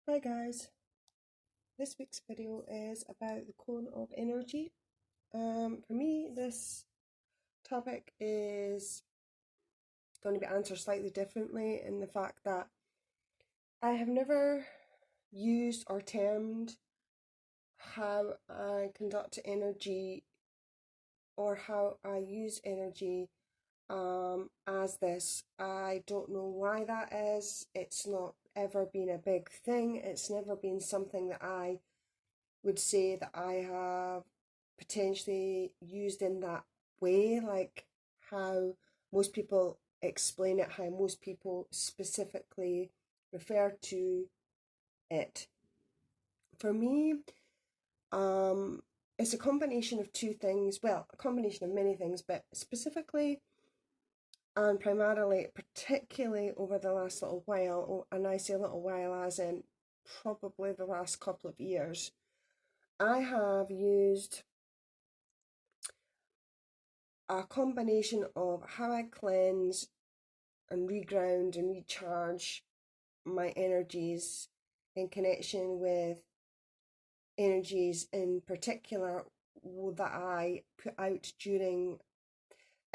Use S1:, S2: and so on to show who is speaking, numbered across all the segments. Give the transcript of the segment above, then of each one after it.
S1: Hi guys, this week's video is about the cone of energy. For me, this topic is going to be answered slightly differently in the fact that I have never used or termed how I conduct energy or how I use energy as this. I don't know why that is. It's not ever been a big thing. It's never been something that I would say that I have potentially used in that way, like how most people explain it, how most people specifically refer to it. For me, um, it's a combination of two things. Well, a combination of many things, but specifically and primarily, particularly over the last little while, and I say a little while as in probably the last couple of years, I have used a combination of how I cleanse and reground and recharge my energies in connection with energies in particular that I put out during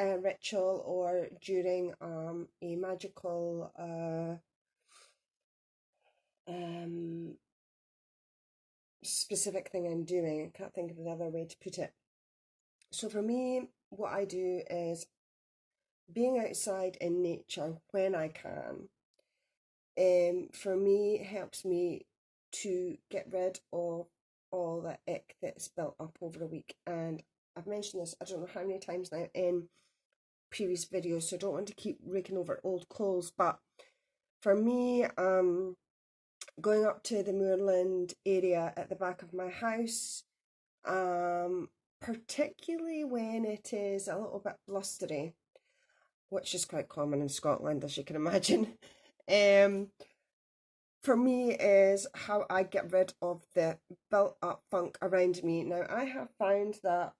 S1: a ritual or during a magical um, specific thing I'm doing. I can't think of another way to put it. So for me, what I do is being outside in nature when I can. For me, it helps me to get rid of all the ick that's built up over a week. And I've mentioned this, I don't know how many times now in previous videos, so I don't want to keep raking over old clothes. But for me, going up to the moorland area at the back of my house, particularly when it is a little bit blustery, which is quite common in Scotland, as you can imagine. Um, for me is how I get rid of the built up funk around me. Now, I have found that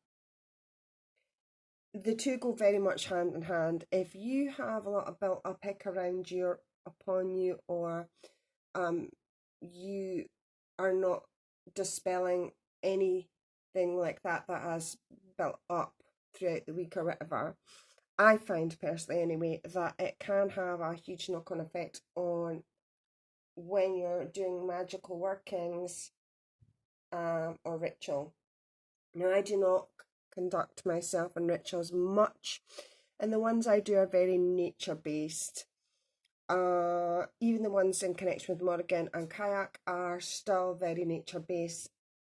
S1: the two go very much hand in hand. If you have a lot of built up ick around you or upon you, or you are not dispelling anything like that has built up throughout the week or whatever, I find personally anyway that it can have a huge knock-on effect on when you're doing magical workings or ritual. Now, I do not conduct myself in rituals much, and the ones I do are very nature based. Even the ones in connection with Morrigan and Kayak are still very nature based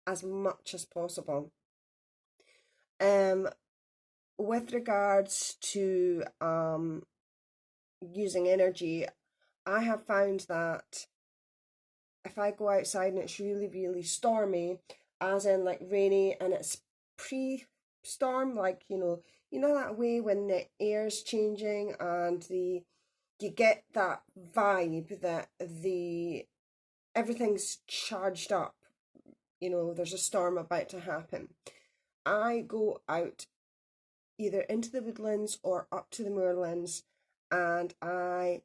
S1: as much as possible. With regards to using energy, I have found that if I go outside and it's really, really stormy, as in like rainy and it's pre-storm, like that way when the air's changing and you get that vibe that the everything's charged up, there's a storm about to happen. I go out either into the woodlands or up to the moorlands, and I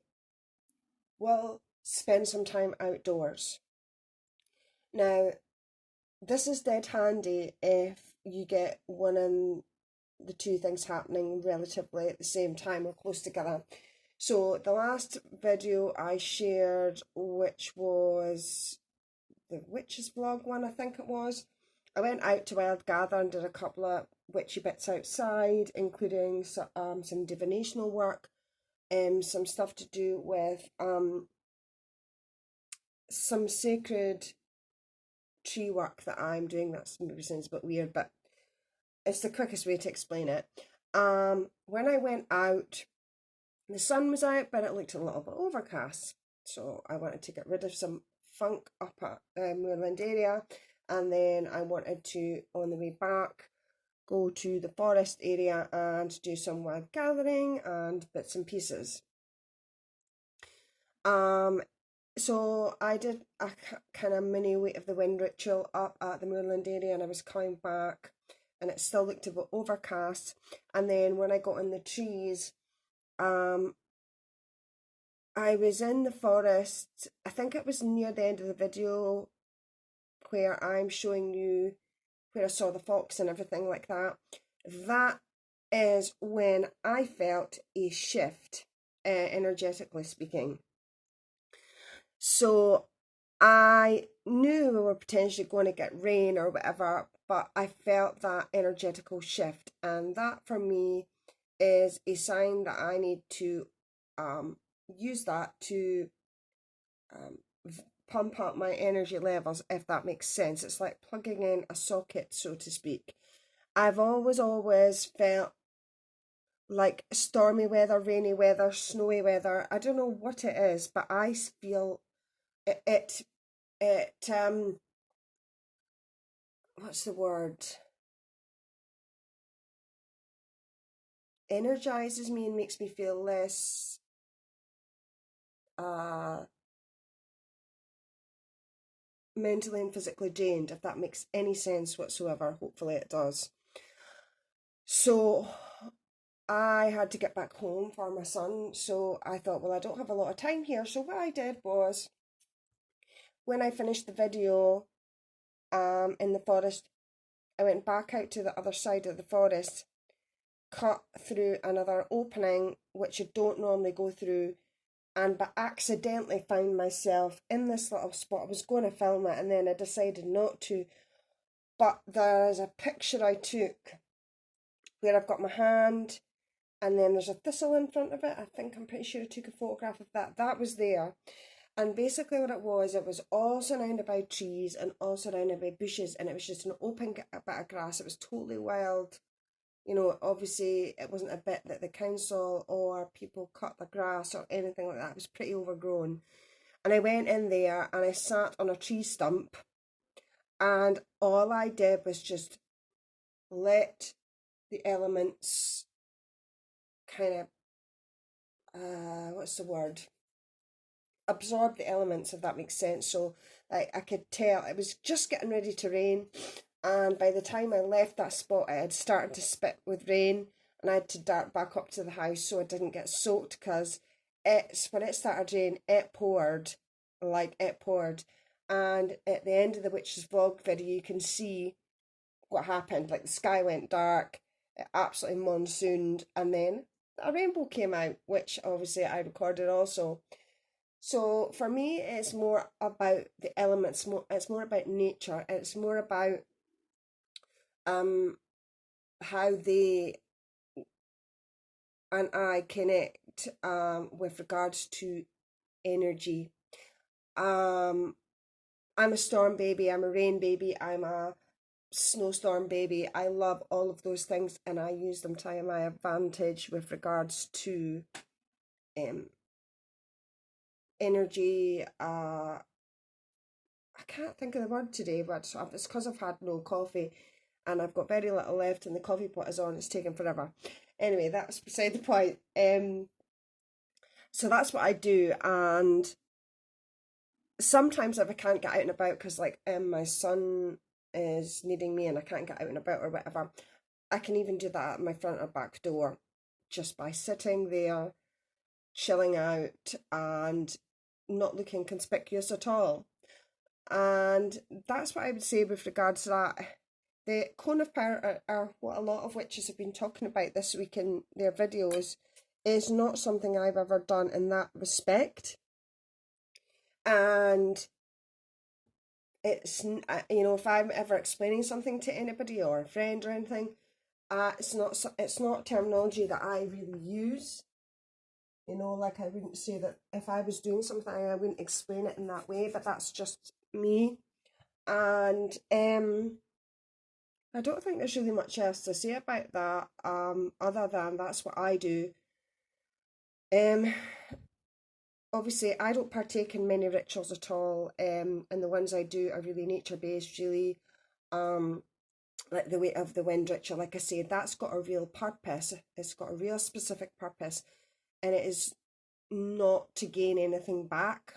S1: will spend some time outdoors. Now, this is dead handy if you get one and the two things happening relatively at the same time or close together. So the last video I shared, which was the witches vlog one, I think it was, I went out to Wild Gather and did a couple of witchy bits outside, including some divinational work, some stuff to do with some sacred tree work that I'm doing. That's maybe sounds a bit weird, but it's the quickest way to explain it. When I went out, the sun was out, but it looked a little bit overcast. So I wanted to get rid of some funk up at Moorland area, and then I wanted to, on the way back, go to the forest area and do some wild gathering and bits and pieces. So I did a kind of mini Weight of the Wind ritual up at the Moorland area, and I was coming back and it still looked a bit overcast. And then when I got in the trees, I was in the forest. I think it was near the end of the video where I'm showing you where I saw the fox and everything like that. That is when I felt a shift, energetically speaking. So I knew we were potentially going to get rain or whatever, but I felt that energetical shift, and that for me is a sign that I need to use that to um, pump up my energy levels, if that makes sense. It's like plugging in a socket, so to speak. I've always felt like stormy weather, rainy weather, snowy weather. I don't know what it is, but I feel it what's the word? Energizes me and makes me feel less uh mentally and physically drained, if that makes any sense whatsoever. Hopefully it does. So I had to get back home for my son, so I thought, well, I don't have a lot of time here. So what I did was, when I finished the video in the forest, I went back out to the other side of the forest, cut through another opening which you don't normally go through, and but accidentally found myself in this little spot. I was going to film it and then I decided not to. But there's a picture I took where I've got my hand and then there's a thistle in front of it. I'm pretty sure I took a photograph of that. That was there. And basically what it was all surrounded by trees and all surrounded by bushes, and it was just an open bit of grass. It was totally wild. You know, obviously it wasn't a bit that the council or people cut the grass or anything like that. It was pretty overgrown. And I went in there and I sat on a tree stump, and all I did was just let the elements kind of what's the word, absorb the elements, if that makes sense. So like I could tell it was just getting ready to rain, and by the time I left that spot it had started to spit with rain, and I had to dart back up to the house so I didn't get soaked, because when it started raining it poured, like it poured. And at the end of the witch's vlog video you can see what happened. Like the sky went dark, it absolutely monsooned, and then a rainbow came out, which obviously I recorded also. So for me, it's more about the elements. It's more about nature. It's more about um how they and I connect with regards to energy. I'm a storm baby. I'm a rain baby. I'm a snowstorm baby. I love all of those things, and I use them to my advantage with regards to um energy. I can't think of the word today, but it's because I've had no coffee and I've got very little left and the coffee pot is on. It's taken forever. Anyway, that's beside the point. So that's what I do, and sometimes if I can't get out and about because like my son is needing me and I can't get out and about or whatever, I can even do that at my front or back door just by sitting there, chilling out and not looking conspicuous at all. And that's what I would say with regards to that. The cone of power are what a lot of witches have been talking about this week in their videos, is not something I've ever done in that respect. And it's, you know, if I'm ever explaining something to anybody or a friend or anything, it's not terminology that I really use. You know, like I wouldn't say that if I was doing something, I wouldn't explain it in that way, but that's just me. And I don't think there's really much else to say about that, other than that's what I do. Um, Obviously, I don't partake in many rituals at all, and the ones I do are really nature based, really. Like the Weight of the Wind ritual, like I said, that's got a real purpose. It's got a real specific purpose, and it is not to gain anything back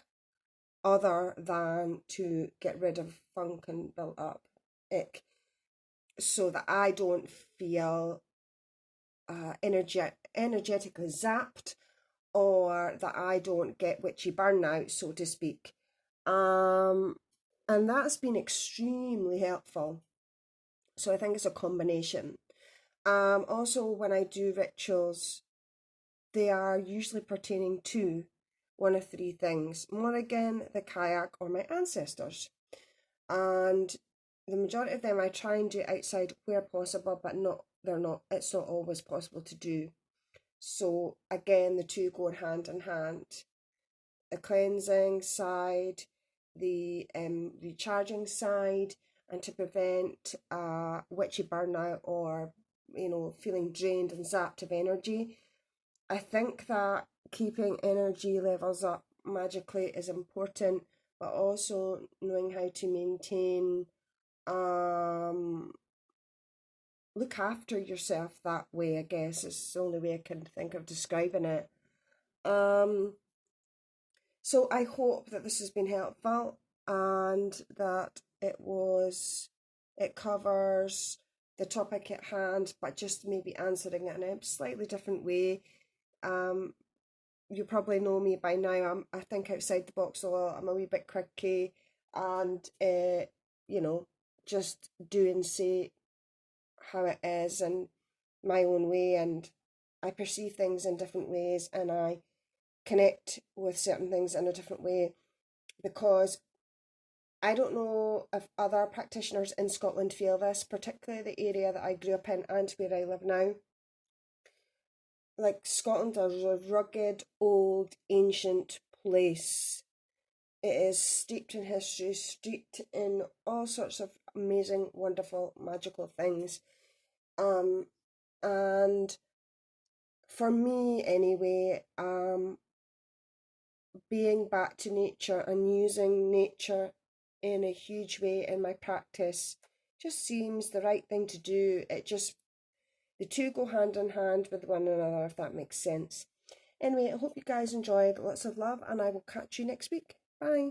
S1: other than to get rid of funk and built up ick, so that I don't feel energetically zapped or that I don't get witchy burnout, so to speak. And that's been extremely helpful. So I think it's a combination. Also, when I do rituals, they are usually pertaining to one of three things: Morrigan, the kayak, or my ancestors. And the majority of them I try and do outside where possible, but it's not always possible to do. So again, the two go hand in hand. The cleansing side, the recharging side, and to prevent witchy burnout or feeling drained and zapped of energy. I think that keeping energy levels up magically is important, but also knowing how to maintain, um, look after yourself that way, I guess is the only way I can think of describing it. Um, so I hope that this has been helpful and that it covers the topic at hand, but just maybe answering it in a slightly different way. Um, you probably know me by now. I think outside the box a lot. I'm a wee bit quirky, and just do and say how it is and my own way, and I perceive things in different ways, and I connect with certain things in a different way because I don't know if other practitioners in Scotland feel this, particularly the area that I grew up in and where I live now. Like, Scotland is a rugged, old, ancient place. It is steeped in history, steeped in all sorts of amazing, wonderful, magical things. And for me anyway, being back to nature and using nature in a huge way in my practice just seems the right thing to do. The two go hand in hand with one another, if that makes sense. Anyway, I hope you guys enjoyed. Lots of love, and I will catch you next week. Bye.